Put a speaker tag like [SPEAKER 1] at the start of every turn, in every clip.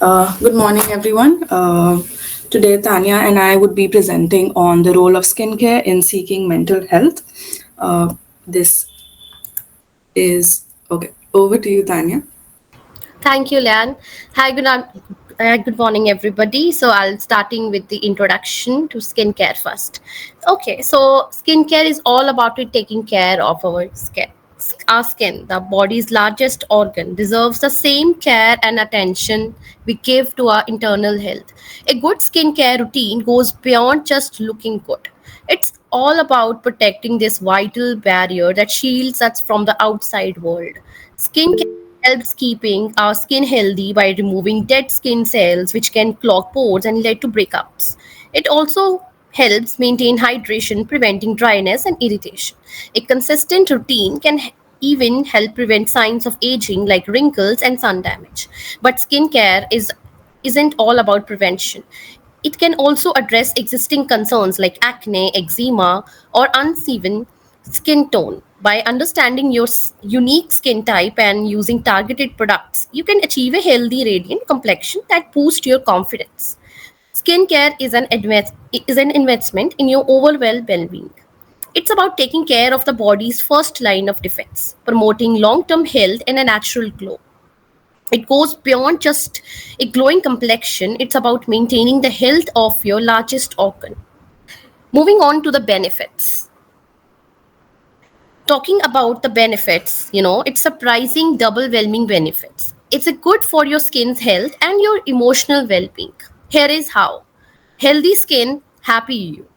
[SPEAKER 1] Good morning, everyone. Today, Tanya and I would be presenting on the role of skincare in seeking mental health. This is okay. Over to you, Tanya.
[SPEAKER 2] Thank you, Lan. Good morning, everybody. So I'll starting with the introduction to skincare first. Okay, so skincare is all about it taking care of our skin. Our skin, the body's largest organ, deserves the same care and attention we give to our internal health. A good skincare routine goes beyond just looking good. It's all about protecting this vital barrier that shields us from the outside world. Skincare helps keeping our skin healthy by removing dead skin cells which can clog pores and lead to breakouts. It also helps maintain hydration, preventing dryness and irritation. A consistent routine can even help prevent signs of aging like wrinkles and sun damage. But skincare isn't all about prevention. It can also address existing concerns like acne, eczema, or uneven skin tone. By understanding your unique skin type and using targeted products, you can achieve a healthy, radiant complexion that boosts your confidence. Skincare is an investment in your overall well-being. It's about taking care of the body's first line of defense, promoting long-term health and a natural glow. It goes beyond just a glowing complexion, it's about maintaining the health of your largest organ. Moving on to the benefits. Talking about the benefits, it's surprising double whelming benefits. It's a good for your skin's health and your emotional well-being. Here is how. Healthy skin, happy you.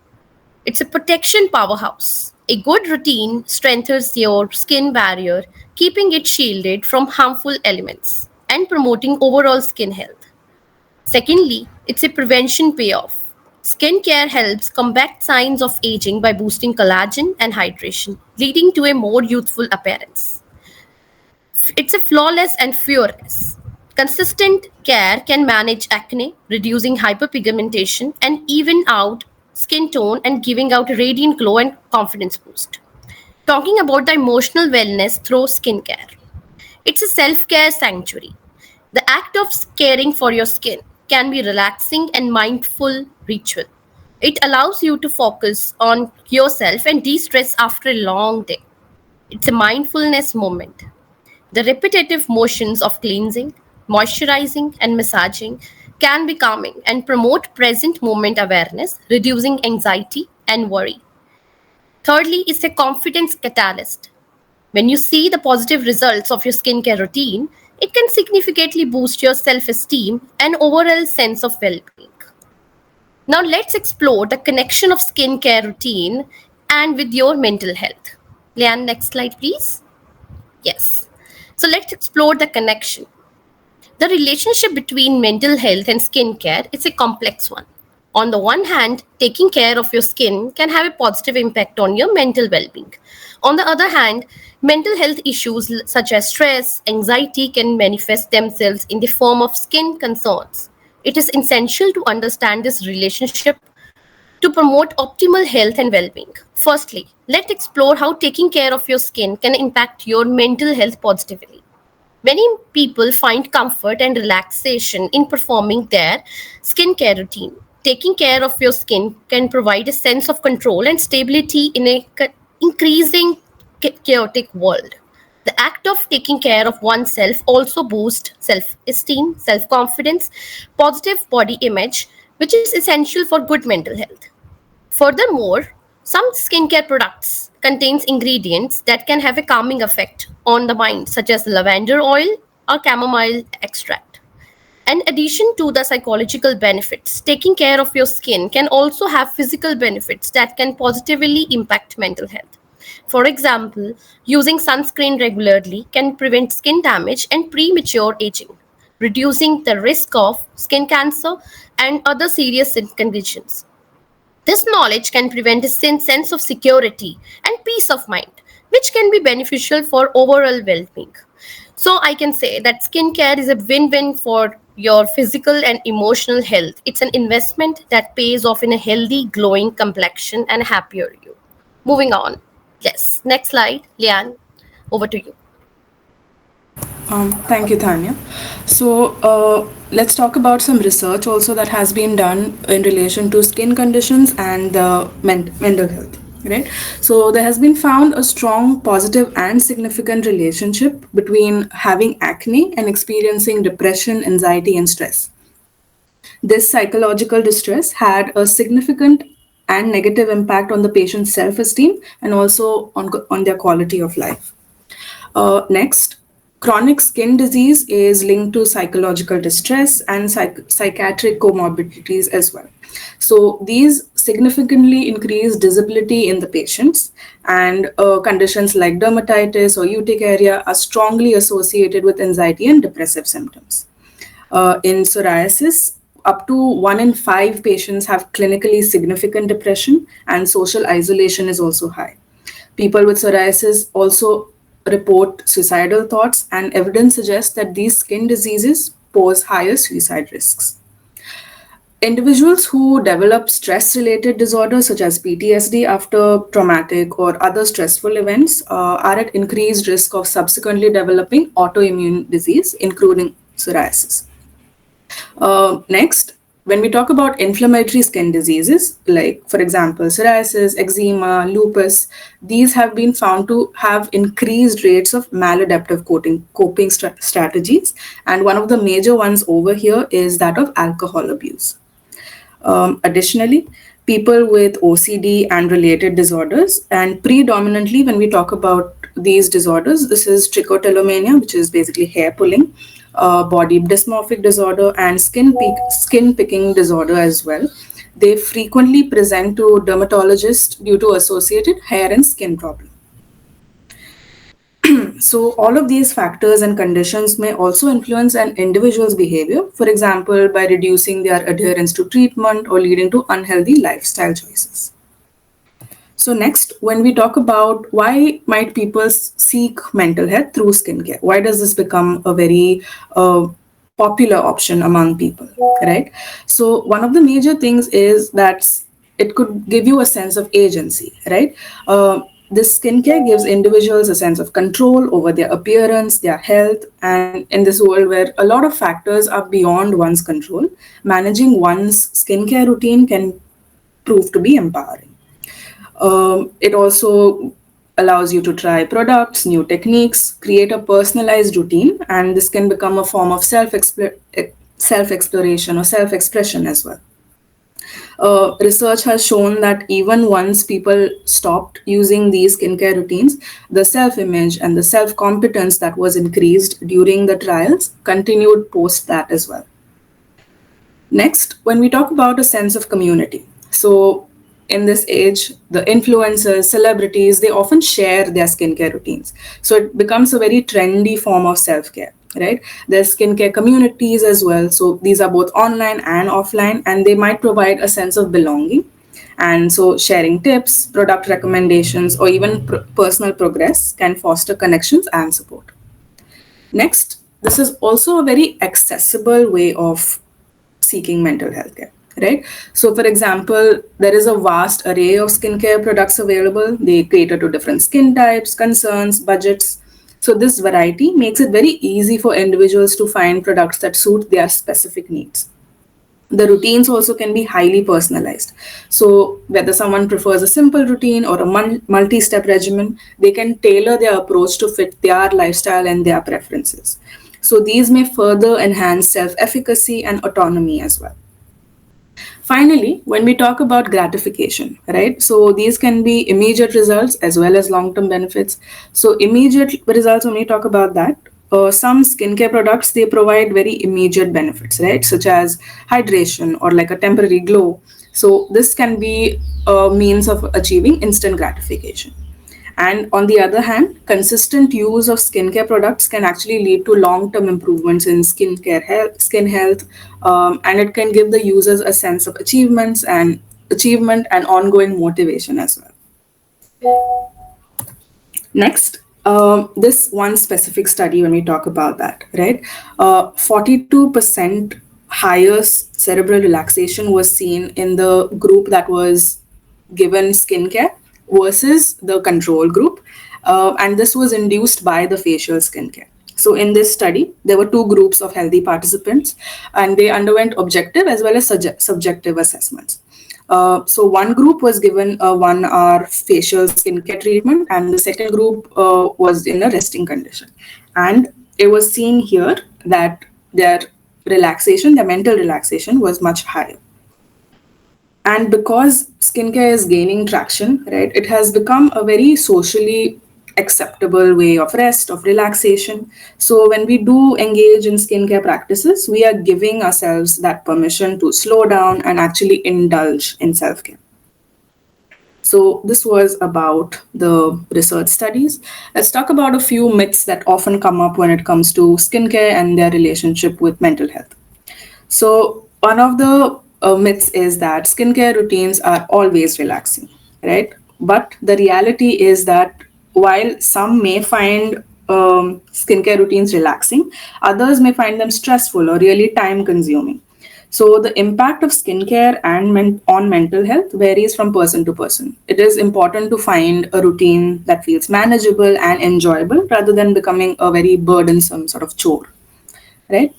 [SPEAKER 2] It's a protection powerhouse. A good routine strengthens your skin barrier, keeping it shielded from harmful elements and promoting overall skin health. Secondly, it's a prevention payoff. Skincare helps combat signs of aging by boosting collagen and hydration, leading to a more youthful appearance. It's a flawless and fearless. Consistent care can manage acne, reducing hyperpigmentation, and even out skin tone and giving out a radiant glow and confidence boost. Talking about the emotional wellness through skincare. It's a self care sanctuary. The act of caring for your skin can be relaxing and mindful ritual. It allows you to focus on yourself and de-stress after a long day. It's a mindfulness moment. The repetitive motions of cleansing, moisturizing, and massaging can be calming and promote present moment awareness, reducing anxiety and worry. Thirdly, it's a confidence catalyst. When you see the positive results of your skincare routine, it can significantly boost your self esteem and overall sense of well being. Now, let's explore the connection of skincare routine and with your mental health. Leanne, next slide, please. Yes. So, let's explore the connection. The relationship between mental health and skincare is a complex one. On the one hand, taking care of your skin can have a positive impact on your mental well being. On the other hand, mental health issues such as stress, anxiety can manifest themselves in the form of skin concerns. It is essential to understand this relationship to promote optimal health and well being. Firstly, let's explore how taking care of your skin can impact your mental health positively. Many people find comfort and relaxation in performing their skincare routine. Taking care of your skin can provide a sense of control and stability in a increasing chaotic world. The act of taking care of oneself also boosts self esteem, self confidence, positive body image, which is essential for good mental health. Furthermore, some skincare products contains ingredients that can have a calming effect on the mind, such as lavender oil or chamomile extract. In addition to the psychological benefits, taking care of your skin can also have physical benefits that can positively impact mental health. For example, using sunscreen regularly can prevent skin damage and premature aging, reducing the risk of skin cancer and other serious skin conditions. This knowledge can prevent a sense of security and peace of mind, which can be beneficial for overall well being. So, I can say that skincare is a win win for your physical and emotional health. It's an investment that pays off in a healthy, glowing complexion and a happier you. Moving on. Yes, next slide, Lian, over to you.
[SPEAKER 1] Thank you, Tanya. So, let's talk about some research also that has been done in relation to skin conditions and mental health. Right. So, there has been found a strong positive and significant relationship between having acne and experiencing depression, anxiety, and stress. This psychological distress had a significant and negative impact on the patient's self esteem and also on their quality of life. Next, chronic skin disease is linked to psychological distress and psychiatric comorbidities as well. So, these significantly increase disability in the patients, and conditions like dermatitis or urticaria are strongly associated with anxiety and depressive symptoms. In psoriasis, up to 1 in 5 patients have clinically significant depression, and social isolation is also high. People with psoriasis also report suicidal thoughts, and evidence suggests that these skin diseases pose higher suicide risks. Individuals who develop stress related disorders such as PTSD after traumatic or other stressful events are at increased risk of subsequently developing autoimmune disease, including psoriasis. Next, when we talk about inflammatory skin diseases, like for example, psoriasis, eczema, lupus, these have been found to have increased rates of maladaptive coping strategies. And one of the major ones over here is that of alcohol abuse. Additionally, people with OCD and related disorders, and predominantly when we talk about these disorders, this is trichotillomania, which is basically hair pulling, body dysmorphic disorder, and skin picking disorder as well. They frequently present to dermatologists due to associated hair and skin problems. So, all of these factors and conditions may also influence an individual's behavior, for example, by reducing their adherence to treatment or leading to unhealthy lifestyle choices. So, next, when we talk about why might people seek mental health through skincare, why does this become a very popular option among people, right? So, one of the major things is that it could give you a sense of agency, right? This skincare gives individuals a sense of control over their appearance, their health, and in this world where a lot of factors are beyond one's control, managing one's skincare routine can prove to be empowering. It also allows you to try products, new techniques, create a personalized routine, and this can become a form of self-exploration or self-expression as well. Research has shown that even once people stopped using these skincare routines, the self-image and the self-competence that was increased during the trials continued post that as well. Next, when we talk about a sense of community, so in this age, the influencers, celebrities, they often share their skincare routines. So it becomes a very trendy form of self-care, right? There's skincare communities as well. So these are both online and offline, and they might provide a sense of belonging. And so sharing tips, product recommendations, or even personal progress can foster connections and support. Next, this is also a very accessible way of seeking mental health care, right? So, for example, there is a vast array of skincare products available. They cater to different skin types, concerns, budgets. So, this variety makes it very easy for individuals to find products that suit their specific needs. The routines also can be highly personalized. So, whether someone prefers a simple routine or a multi step regimen, they can tailor their approach to fit their lifestyle and their preferences. So, these may further enhance self efficacy and autonomy as well. Finally, when we talk about gratification, right? So these can be immediate results as well as long-term benefits. So immediate results, when we talk about that, some skincare products, they provide very immediate benefits, right? Such as hydration or like a temporary glow. So this can be a means of achieving instant gratification. And on the other hand, consistent use of skincare products can actually lead to long-term improvements in skin health, and it can give the users a sense of achievement and ongoing motivation as well. Next, this one specific study, when we talk about that, right? 42% higher cerebral relaxation was seen in the group that was given skincare versus the control group. And this was induced by the facial skincare. So in this study, there were two groups of healthy participants, and they underwent objective as well as subjective assessments. So one group was given a 1 hour facial skincare treatment, and the second group was in a resting condition. And it was seen here that their relaxation, their mental relaxation, was much higher. And because skincare is gaining traction, right, it has become a very socially acceptable way of rest, of relaxation. So when we do engage in skincare practices, we are giving ourselves that permission to slow down and actually indulge in self-care. So this was about the research studies. Let's talk about a few myths that often come up when it comes to skincare and their relationship with mental health. So one of the myths is that skincare routines are always relaxing, right? But the reality is that while some may find skincare routines relaxing, others may find them stressful or really time consuming. So the impact of skincare and on mental health varies from person to person. It is important to find a routine that feels manageable and enjoyable rather than becoming a very burdensome sort of chore, right?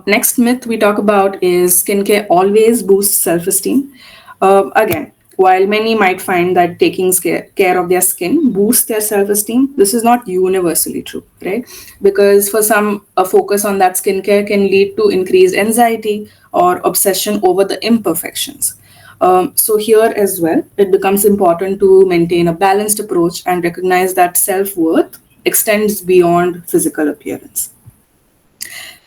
[SPEAKER 1] Next myth we talk about is skincare always boosts self esteem. Again, while many might find that taking care of their skin boosts their self esteem, this is not universally true, right? Because for some, a focus on that skincare can lead to increased anxiety or obsession over the imperfections. So, here as well, it becomes important to maintain a balanced approach and recognize that self worth extends beyond physical appearance.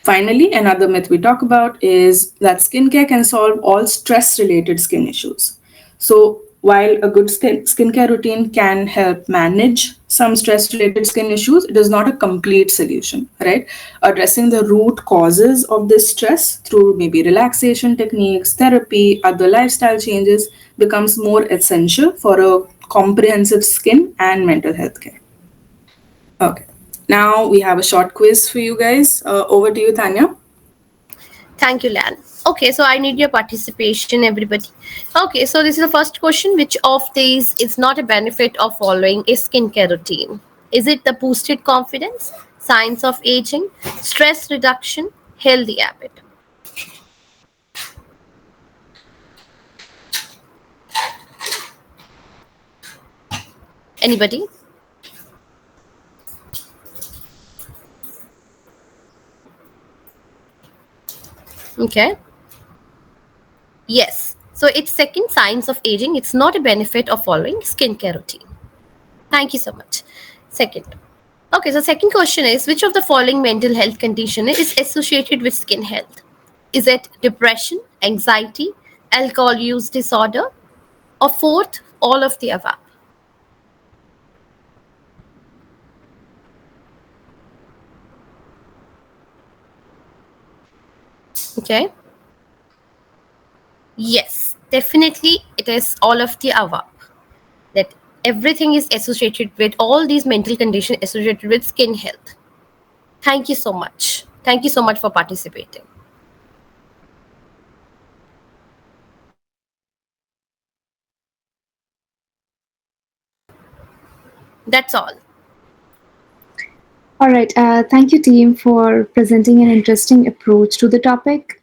[SPEAKER 1] Finally, another myth we talk about is that skincare can solve all stress related skin issues. So, while a good skincare routine can help manage some stress related skin issues, it is not a complete solution, right? Addressing the root causes of this stress through maybe relaxation techniques, therapy, other lifestyle changes becomes more essential for a comprehensive skin and mental health care. Okay. Now we have a short quiz for you guys. Over to you, Tanya.
[SPEAKER 2] Thank you, Lan. Okay, so I need your participation, everybody. Okay, so this is the first question. Which of these is not a benefit of following a skincare routine? Is it the boosted confidence, signs of aging, stress reduction, healthy habit? Anybody? Okay. Yes. So it's second, signs of aging. It's not a benefit of following skincare routine. Thank you so much. Second. Okay, so second question is, which of the following mental health condition is associated with skin health? Is it depression, anxiety, alcohol use disorder, or fourth, all of the above? Okay. Yes, definitely it is all of the above. That everything is associated with all these mental conditions associated with skin health. Thank you so much. Thank you so much for participating. That's all.
[SPEAKER 3] All right. Thank you, team, for presenting an interesting approach to the topic.